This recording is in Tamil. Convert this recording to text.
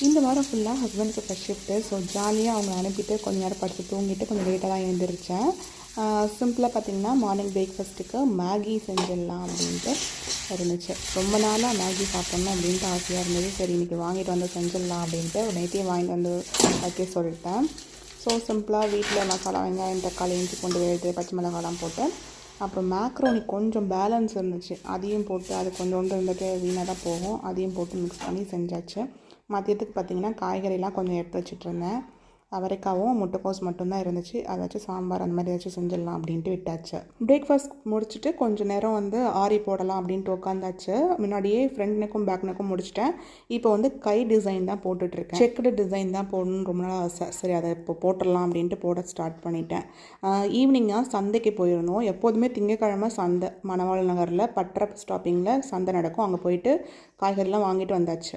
இந்த வாரம் ஃபுல்லாக ஹஸ்பண்டுக்கு ஃபஸ்ட் ஷிஃப்ட்டு. ஸோ ஜாலியாக அவங்க அனுப்பிட்டு கொஞ்ச நேரம் படுத்து தூங்கிட்டு கொஞ்சம் லேட்டாக தான் எழுந்திரிச்சேன். சிம்பிளாக பார்த்திங்கன்னா மார்னிங் பிரேக்ஃபாஸ்ட்டுக்கு மேகி செஞ்சிடலாம் அப்படின்ட்டு இருந்துச்சு. ரொம்ப நாளாக மேகி சாப்பிட்ணும் அப்படின்ட்டு ஆசையாக இருந்தது. சரி இன்றைக்கி வாங்கிட்டு வந்து செஞ்சிடலாம் அப்படின்ட்டு நேற்றே வாங்கிட்டு வந்து வைக்க சொல்லிட்டேன். ஸோ சிம்பிளாக வீட்டில் மசாலா, வெங்காயம், தக்காளி, இஞ்சி பூண்டு விழுது, பச்சை மிளகாலாம் போட்டு, அப்புறம் மேக்ரோனி கொஞ்சம் பேலன்ஸ் இருந்துச்சு, அதையும் போட்டு, அது கொஞ்சோண்டு இருந்துட்டு வீணாக தான் போகும், அதையும் போட்டு மிக்ஸ் பண்ணி செஞ்சாச்சு. மதியத்துக்கு பார்த்திங்கன்னா காய்கறிலாம் கொஞ்சம் எடுத்து வச்சுட்ருந்தேன். அவரைக்காவும் முட்டைக்கோஸ் மட்டும்தான் இருந்துச்சு. அதை வச்சு சாம்பார் அந்த மாதிரி ஏதாச்சும் செஞ்சிடலாம் அப்படின்ட்டு விட்டாச்சு. பிரேக்ஃபாஸ்ட் முடிச்சுட்டு கொஞ்சம் நேரம் ஆரி போடலாம் அப்படின்ட்டு உட்காந்தாச்சு. முன்னாடியே ஃப்ரண்ட் நெக்கும் பேக் நெக்கும் முடிச்சிட்டேன். இப்போ கை டிசைன் தான் போட்டுட்ருக்கேன். செக்குடு டிசைன் தான் போடணும்னு ரொம்ப நாள் ஆசை. சரி அதை இப்போ போட்டுடலாம் அப்படின்ட்டு போட ஸ்டார்ட் பண்ணிட்டேன். ஈவினிங்காக சந்தைக்கு போயிருந்தோம். எப்போதுமே திங்கக்கிழமை சந்தை மணவாள் நகரில் பட்ற ஸ்டாப்பிங்கில் சந்தை நடக்கும். அங்கே போயிட்டு காய்கறிலாம் வாங்கிட்டு வந்தாச்சு.